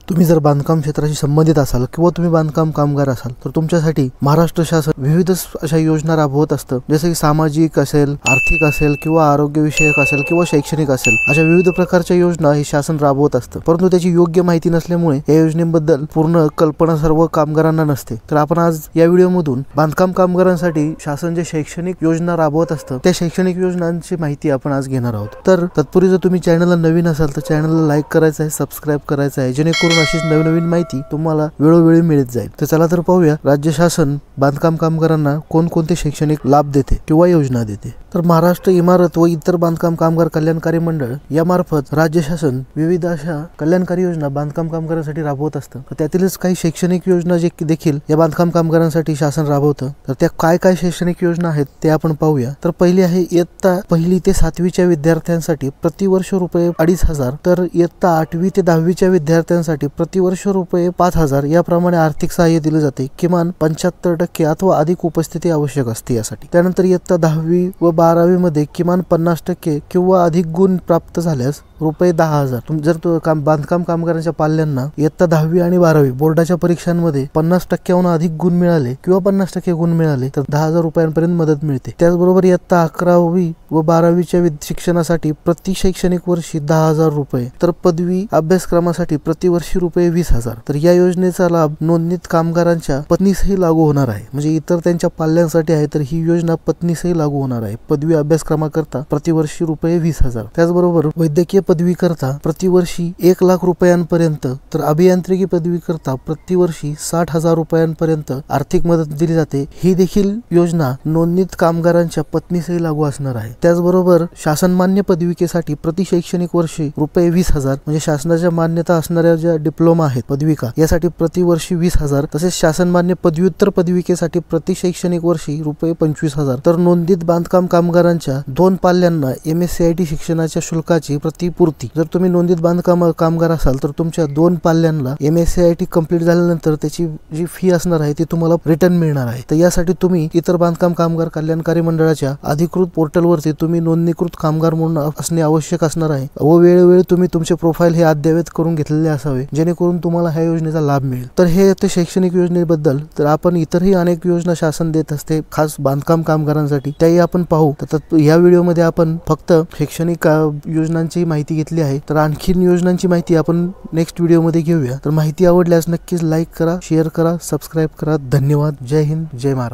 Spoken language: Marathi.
तुम्ही जर बांधकाम क्षेत्राशी संबंधित असाल किंवा तुम्ही बांधकाम कामगार असाल तर तुमच्यासाठी महाराष्ट्र शासन विविध अशा योजना राबवत असतं, जसे की सामाजिक असेल, आर्थिक असेल किंवा आरोग्य विषयक असेल किंवा शैक्षणिक असेल, अशा विविध प्रकारच्या योजना हे शासन राबवत असतं। परंतु त्याची योग्य माहिती नसल्यामुळे या योजनेबद्दल पूर्ण कल्पना सर्व कामगारांना नसते। तर आपण आज या व्हिडिओमधून बांधकाम कामगारांसाठी शासन जे शैक्षणिक योजना राबवत असतं त्या शैक्षणिक योजनांची माहिती आपण आज घेणार आहोत। तर तत्पूर्वी जर तुम्ही चॅनलला नवीन असाल तर चॅनलला लाईक करायचं आहे, सबस्क्राइब करायचं आहे, जेणेकरून अशीच नवीन माहिती तुम्हाला वेळोवेळी मिळत जाईल। तर चला तर पाहूया राज्य शासन बांधकाम कामगारांना कोणकोणते शैक्षणिक लाभ देते किंवा योजना देते। तर महाराष्ट्र इमारत व इतर बांधकाम कामगार कल्याणकारी मंडळ यामार्फत राज्य शासन विविध अशा कल्याणकारी योजना बांधकाम कामगारांसाठी राबवत असतं। तर त्यातीलच काही शैक्षणिक योजना जे देखील या बांधकाम कामगारांसाठी शासन राबवतं। तर त्या काय शैक्षणिक योजना आहेत ते आपण पाहूया। तर पहिली आहे इयत्ता 1ली ते 7वीच्या विद्यार्थ्यांसाठी प्रतिवर्ष रुपये 2,500, तर इयत्ता 8वी ते 10वीच्या विद्यार्थ्यांसाठी प्रतिवर्ष रुपये 5,000 याप्रमाणे आर्थिक सहाय्य दिले जाते। किमान 75% अथवा अधिक उपस्थिती आवश्यक असते यासाठी। त्यानंतर इयत्ता 10वी व 12वी मध्ये किमान 50% किंवा अधिक गुण प्राप्त झाल्यास रुपये 10,000। जर बांधकाम कामगारांच्या पाल्यांना इयत्ता 10वी आणि 12वी बोर्डाच्या परीक्षांमध्ये 50%हून अधिक गुण मिळाले किंवा 50% गुण मिळाले तर 10,000 रुपयांपर्यंत मदत मिळते। त्याचबरोबर इयत्ता 11वी व 12वीच्या शैक्षणासाठी प्रति शैक्षणिक वर्षी 10,000 रुपये, तर पदवी अभ्यासक्रमासाठी प्रतिवर्षी रुपये 20,000। तर या योजनेचा लाभ नोंदणीत कामगारांच्या पत्नीसही लागू होणार आहे। म्हणजे इतर त्यांच्या पाल्यांसाठी आहे तर ही योजना पत्नीसही लागू होणार आहे। पदवी अभ्यासक्रमाकरता प्रतिवर्षी रुपये 20,000। त्याचबरोबर वैद्यकीय पदवी करता प्रतिवर्षी 1,00,000 रुपयांपर्यंत, तर अभियांत्रिकी पदवी करता प्रतिवर्षी 60,000 रुपयांपर्यंत आर्थिक मदत दिली जाते। ही देखील योजना नोंदणीत कामगारांच्या पत्नीसही लागू असणार आहे। त्याचबरोबर शासनमान्य पदविकेसाठी प्रति शैक्षणिक वर्षी रुपये 20,000, म्हणजे शासनाच्या मान्यता असणाऱ्या ज्या डिप्लोमा आहेत पदविका यासाठी प्रतिवर्षी 20,000। तसेच शासनमान्य पदव्युत्तर पदविकेसाठी प्रति शैक्षणिक वर्षी रुपये 25,000। तर नोंदणीत बांधकाम कामगारांच्या 2 पाल्यांना MSCIT शिक्षणाच्या शुल्काची प्रतिपूर्ती, जर तुम्ही नोंदणीत बांधकाम कामगार असाल तर तुमच्या 2 पाल्यांना MSCIT कंप्लीट झाल्यानंतर त्याची जी फी असणार आहे ती तुम्हाला रिटर्न मिळणार आहे। तर यासाठी तुम्ही इतर बांधकाम कामगार कल्याणकारी मंडळाच्या अधिकृत पोर्टलवरती तुम्ही नोंदणीकृत कामगार म्हणून असणे आवश्यक असणार आहे व वेळोवेळी तुम्ही तुमचे प्रोफाईल हे अद्ययावत करून घेतलेले असावे, जेणेकरून तुम्हाला ह्या योजनेचा लाभ मिळेल। तर हे ते शैक्षणिक योजनेबद्दल। तर आपण इतरही अनेक योजना शासन देत असते खास बांधकाम कामगारांसाठी, त्याही आपण पाहू। तर या व्हिडिओमध्ये आपण फक्त शैक्षणिक योजनांची माहिती घेतली आहे। तर आणखीन योजनांची माहिती आपण नेक्स्ट व्हिडिओमध्ये घेऊया। तर माहिती आवडल्यास नक्कीच लाईक करा, शेअर करा, सबस्क्राईब करा। धन्यवाद। जय हिंद, जय महाराष्ट्र।